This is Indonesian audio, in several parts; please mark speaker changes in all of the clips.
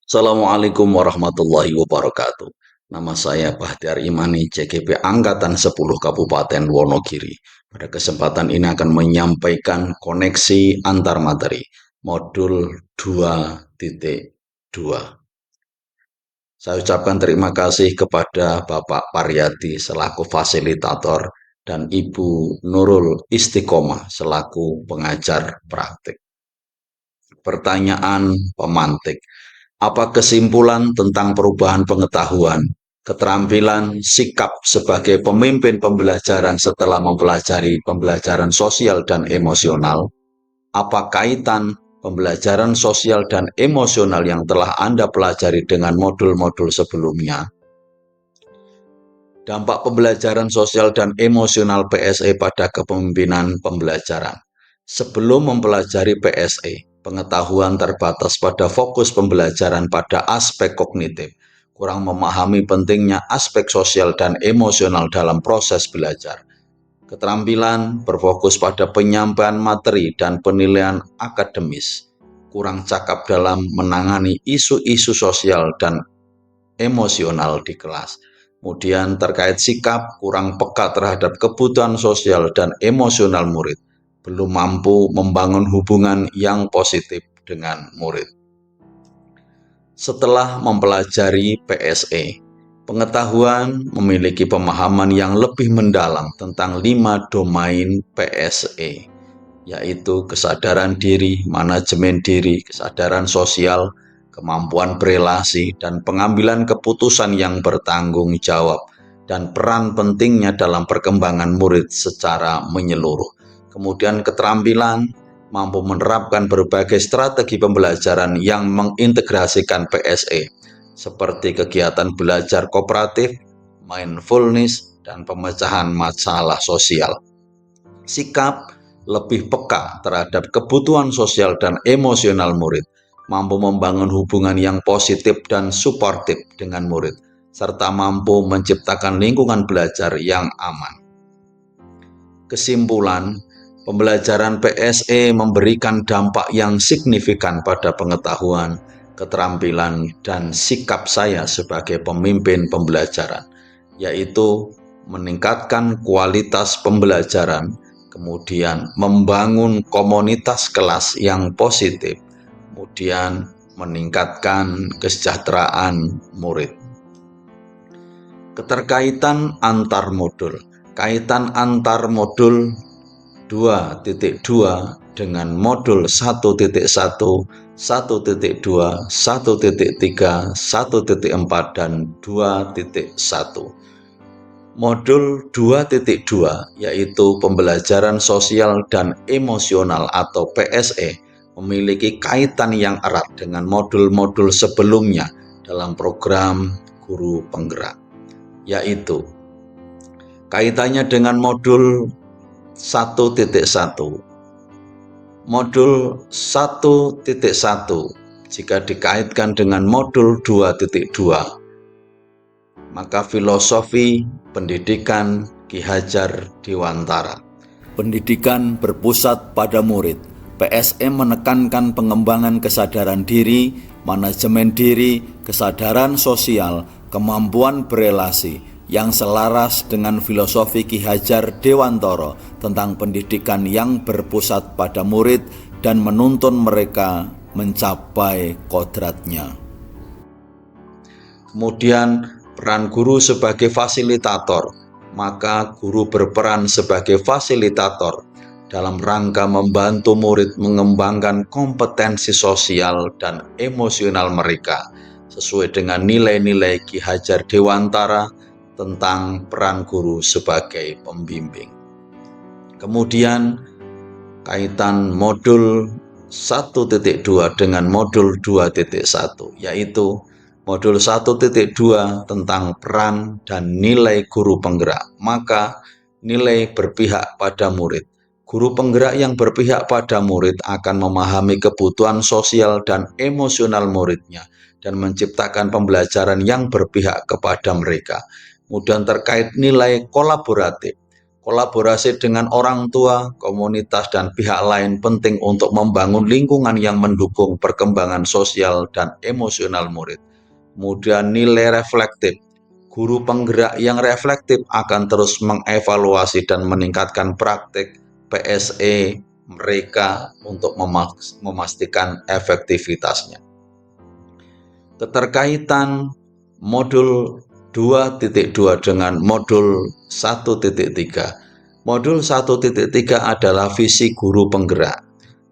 Speaker 1: Assalamualaikum warahmatullahi wabarakatuh. Nama saya Bahtiar Imani, CGP Angkatan 10 Kabupaten Wonogiri. Pada kesempatan ini akan menyampaikan koneksi antar materi modul 2.2. Saya ucapkan terima kasih kepada Bapak Paryadi selaku fasilitator dan Ibu Nurul Istiqomah selaku pengajar praktik. Pertanyaan pemantik. Apa kesimpulan tentang perubahan pengetahuan, keterampilan, sikap sebagai pemimpin pembelajaran setelah mempelajari pembelajaran sosial dan emosional? Apa kaitan pembelajaran sosial dan emosional yang telah Anda pelajari dengan modul-modul sebelumnya? Dampak pembelajaran sosial dan emosional PSE pada kepemimpinan pembelajaran. Sebelum mempelajari PSE, pengetahuan terbatas pada fokus pembelajaran pada aspek kognitif, kurang memahami pentingnya aspek sosial dan emosional dalam proses belajar. Keterampilan berfokus pada penyampaian materi dan penilaian akademis, kurang cakap dalam menangani isu-isu sosial dan emosional di kelas. Kemudian terkait sikap, kurang peka terhadap kebutuhan sosial dan emosional murid, belum mampu membangun hubungan yang positif dengan murid. Setelah mempelajari PSE, pengetahuan memiliki pemahaman yang lebih mendalam tentang 5 domain PSE, yaitu kesadaran diri, manajemen diri, kesadaran sosial, kemampuan berelasi, dan pengambilan keputusan yang bertanggung jawab, dan peran pentingnya dalam perkembangan murid secara menyeluruh. Kemudian keterampilan mampu menerapkan berbagai strategi pembelajaran yang mengintegrasikan PSE, seperti kegiatan belajar kooperatif, mindfulness, dan pemecahan masalah sosial. Sikap lebih peka terhadap kebutuhan sosial dan emosional murid, mampu membangun hubungan yang positif dan suportif dengan murid, serta mampu menciptakan lingkungan belajar yang aman. Kesimpulan, pembelajaran PSE memberikan dampak yang signifikan pada pengetahuan, keterampilan, dan sikap saya sebagai pemimpin pembelajaran, yaitu meningkatkan kualitas pembelajaran, kemudian membangun komunitas kelas yang positif, kemudian meningkatkan kesejahteraan murid. Keterkaitan antar modul. Kaitan antar modul 2.2 dengan modul 1.1, 1.2, 1.3, 1.4, dan 2.1. Modul 2.2 yaitu pembelajaran sosial dan emosional atau PSE memiliki kaitan yang erat dengan modul-modul sebelumnya dalam program guru penggerak, yaitu kaitannya dengan modul 1.1. Modul 1.1 jika dikaitkan dengan modul 2.2, maka filosofi pendidikan Ki Hajar Dewantara. Pendidikan berpusat pada murid. PSM menekankan pengembangan kesadaran diri, manajemen diri, kesadaran sosial, kemampuan berelasi yang selaras dengan filosofi Ki Hajar Dewantara tentang pendidikan yang berpusat pada murid dan menuntun mereka mencapai kodratnya. Kemudian peran guru sebagai fasilitator, maka guru berperan sebagai fasilitator dalam rangka membantu murid mengembangkan kompetensi sosial dan emosional mereka sesuai dengan nilai-nilai Ki Hajar Dewantara tentang peran guru sebagai pembimbing. Kemudian kaitan modul 1.2 dengan modul 2.1, yaitu modul 1.2 tentang peran dan nilai guru penggerak, maka nilai berpihak pada murid. Guru penggerak yang berpihak pada murid akan memahami kebutuhan sosial dan emosional muridnya dan menciptakan pembelajaran yang berpihak kepada mereka. Kemudian terkait nilai kolaboratif. Kolaborasi dengan orang tua, komunitas, dan pihak lain penting untuk membangun lingkungan yang mendukung perkembangan sosial dan emosional murid. Kemudian nilai reflektif. Guru penggerak yang reflektif akan terus mengevaluasi dan meningkatkan praktik PSE mereka untuk memastikan efektivitasnya. Keterkaitan modul 2.2 dengan modul 1.3. Modul 1.3 adalah visi guru penggerak,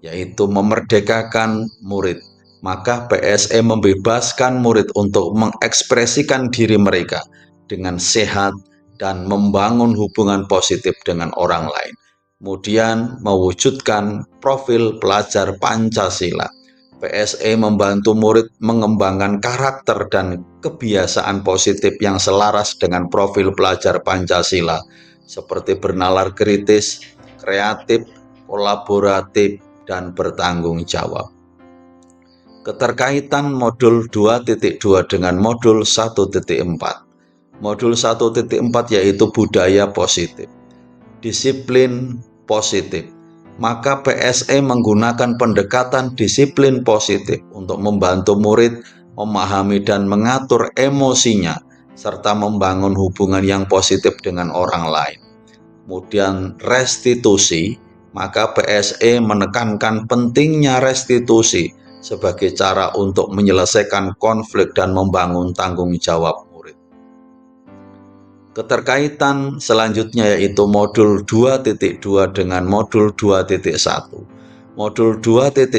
Speaker 1: yaitu memerdekakan murid. Maka PSE membebaskan murid untuk mengekspresikan diri mereka dengan sehat dan membangun hubungan positif dengan orang lain. Kemudian mewujudkan profil pelajar Pancasila. PSE membantu murid mengembangkan karakter dan kebiasaan positif yang selaras dengan profil pelajar Pancasila, seperti bernalar kritis, kreatif, kolaboratif, dan bertanggung jawab. Keterkaitan modul 2.2 dengan modul 1.4. Modul 1.4 yaitu budaya positif, disiplin positif. Maka PSE menggunakan pendekatan disiplin positif untuk membantu murid memahami dan mengatur emosinya, serta membangun hubungan yang positif dengan orang lain. Kemudian restitusi, maka PSE menekankan pentingnya restitusi sebagai cara untuk menyelesaikan konflik dan membangun tanggung jawab murid. Keterkaitan selanjutnya yaitu modul 2.2 dengan modul 2.1. Modul 2.1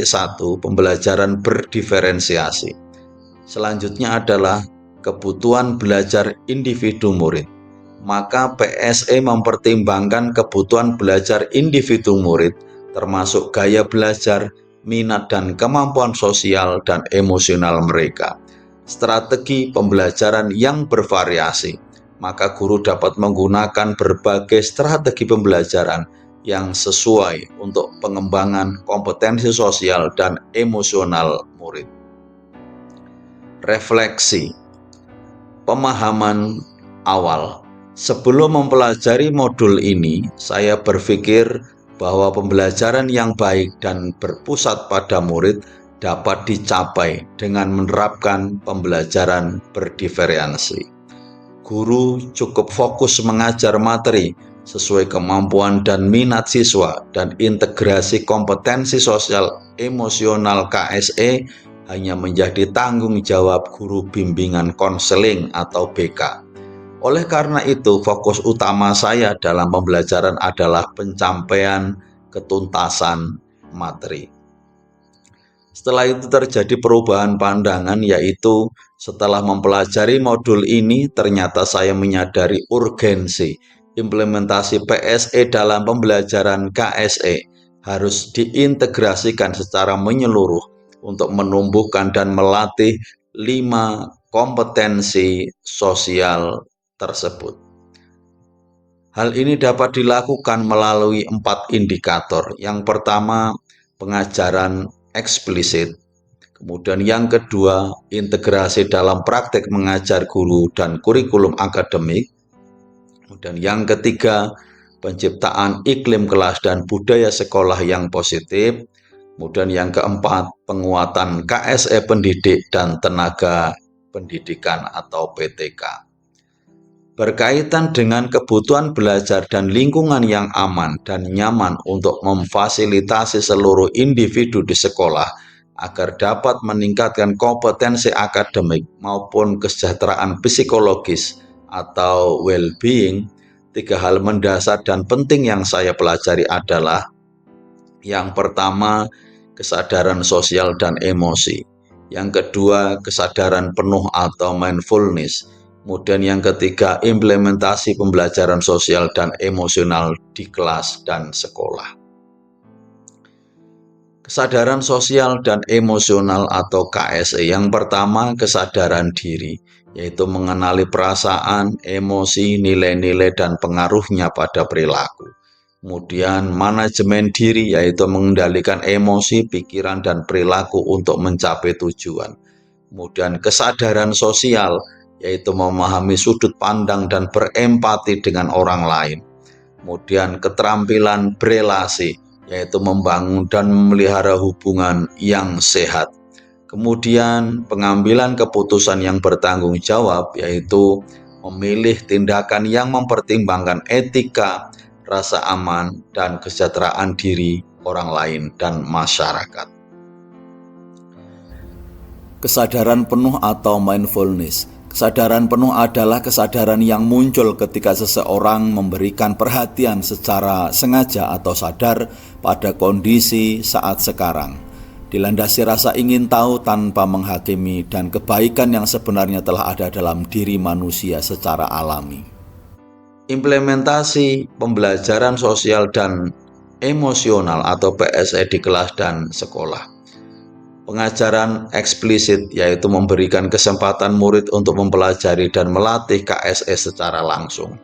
Speaker 1: pembelajaran berdiferensiasi. Selanjutnya adalah kebutuhan belajar individu murid. Maka PSE mempertimbangkan kebutuhan belajar individu murid, termasuk gaya belajar, minat dan kemampuan sosial dan emosional mereka. Strategi pembelajaran yang bervariasi. Maka guru dapat menggunakan berbagai strategi pembelajaran yang sesuai untuk pengembangan kompetensi sosial dan emosional murid. Refleksi. Pemahaman awal. Sebelum mempelajari modul ini, saya berpikir bahwa pembelajaran yang baik dan berpusat pada murid dapat dicapai dengan menerapkan pembelajaran berdiferensiasi. Guru cukup fokus mengajar materi sesuai kemampuan dan minat siswa, dan integrasi kompetensi sosial emosional KSE hanya menjadi tanggung jawab guru bimbingan konseling atau BK. Oleh karena itu, fokus utama saya dalam pembelajaran adalah pencapaian ketuntasan materi. Setelah itu terjadi perubahan pandangan, yaitu setelah mempelajari modul ini ternyata saya menyadari urgensi implementasi PSE dalam pembelajaran KSE harus diintegrasikan secara menyeluruh untuk menumbuhkan dan melatih 5 kompetensi sosial tersebut. Hal ini dapat dilakukan melalui 4 indikator. Yang pertama, pengajaran eksplisit. Kemudian yang kedua, integrasi dalam praktek mengajar guru dan kurikulum akademik. Kemudian yang ketiga, penciptaan iklim kelas dan budaya sekolah yang positif. Kemudian yang keempat, penguatan KSE pendidik dan tenaga pendidikan atau PTK. Berkaitan dengan kebutuhan belajar dan lingkungan yang aman dan nyaman untuk memfasilitasi seluruh individu di sekolah agar dapat meningkatkan kompetensi akademik maupun kesejahteraan psikologis atau well-being, 3 hal mendasar dan penting yang saya pelajari adalah: yang pertama, kesadaran sosial dan emosi. Yang kedua, kesadaran penuh atau mindfulness. Kemudian yang ketiga, implementasi pembelajaran sosial dan emosional di kelas dan sekolah. Kesadaran sosial dan emosional atau KSE. Yang pertama, kesadaran diri, yaitu mengenali perasaan, emosi, nilai-nilai, dan pengaruhnya pada perilaku. Kemudian manajemen diri, yaitu mengendalikan emosi, pikiran, dan perilaku untuk mencapai tujuan. Kemudian kesadaran sosial, yaitu memahami sudut pandang dan berempati dengan orang lain. kemudian keterampilan berelasi, yaitu membangun dan memelihara hubungan yang sehat. Kemudian pengambilan keputusan yang bertanggung jawab, yaitu memilih tindakan yang mempertimbangkan etika, rasa aman, dan kesejahteraan diri orang lain dan masyarakat. Kesadaran penuh atau mindfulness. Kesadaran penuh adalah kesadaran yang muncul ketika seseorang memberikan perhatian secara sengaja atau sadar pada kondisi saat sekarang, dilandasi rasa ingin tahu tanpa menghakimi, dan kebaikan yang sebenarnya telah ada dalam diri manusia secara alami. Implementasi pembelajaran sosial dan emosional atau PSE di kelas dan sekolah. Pengajaran eksplisit, yaitu memberikan kesempatan murid untuk mempelajari dan melatih KSE secara langsung.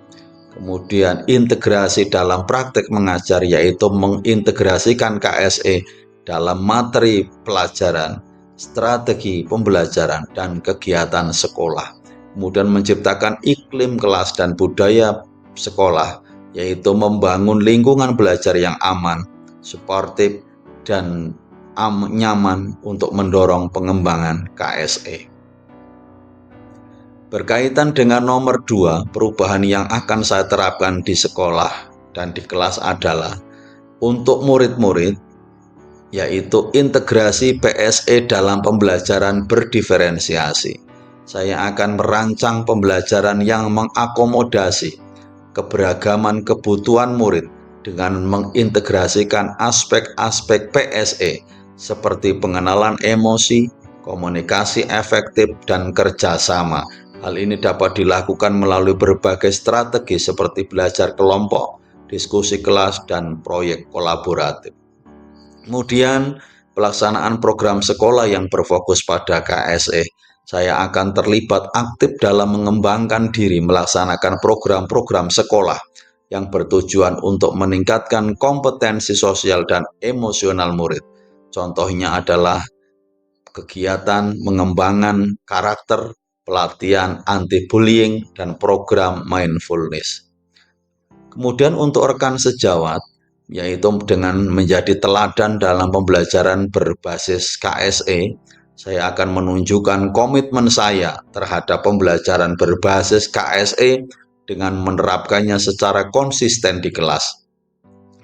Speaker 1: Kemudian integrasi dalam praktek mengajar, yaitu mengintegrasikan KSE dalam materi pelajaran, strategi pembelajaran, dan kegiatan sekolah. Kemudian menciptakan iklim kelas dan budaya sekolah, yaitu membangun lingkungan belajar yang aman, suportif, dan nyaman untuk mendorong pengembangan KSE. Berkaitan dengan nomor 2, perubahan yang akan saya terapkan di sekolah dan di kelas adalah untuk murid-murid, yaitu integrasi PSE dalam pembelajaran berdiferensiasi. Saya akan merancang pembelajaran yang mengakomodasi keberagaman kebutuhan murid dengan mengintegrasikan aspek-aspek PSE seperti pengenalan emosi, komunikasi efektif, dan kerjasama. Hal ini dapat dilakukan melalui berbagai strategi seperti belajar kelompok, diskusi kelas, dan proyek kolaboratif. Kemudian, pelaksanaan program sekolah yang berfokus pada KSE. Saya akan terlibat aktif dalam mengembangkan diri melaksanakan program-program sekolah yang bertujuan untuk meningkatkan kompetensi sosial dan emosional murid. Contohnya adalah kegiatan mengembangkan karakter, pelatihan anti-bullying, dan program mindfulness. Kemudian untuk rekan sejawat, yaitu dengan menjadi teladan dalam pembelajaran berbasis KSE, saya akan menunjukkan komitmen saya terhadap pembelajaran berbasis KSE dengan menerapkannya secara konsisten di kelas.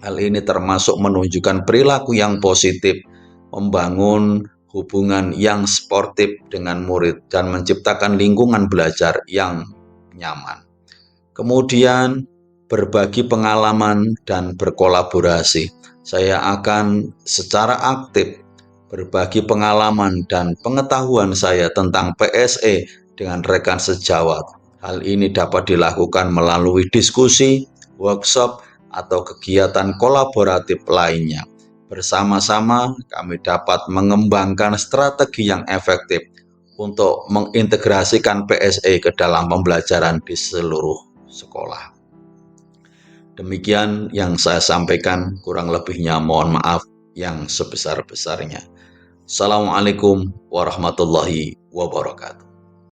Speaker 1: Hal ini termasuk menunjukkan perilaku yang positif, membangun hubungan yang sportif dengan murid, dan menciptakan lingkungan belajar yang nyaman. Kemudian berbagi pengalaman dan berkolaborasi. Saya akan secara aktif berbagi pengalaman dan pengetahuan saya tentang PSE dengan rekan sejawat. Hal ini dapat dilakukan melalui diskusi, workshop, atau kegiatan kolaboratif lainnya. Bersama-sama kami dapat mengembangkan strategi yang efektif untuk mengintegrasikan PSE ke dalam pembelajaran di seluruh sekolah. Demikian yang saya sampaikan, kurang lebihnya mohon maaf yang sebesar-besarnya. Assalamualaikum warahmatullahi wabarakatuh.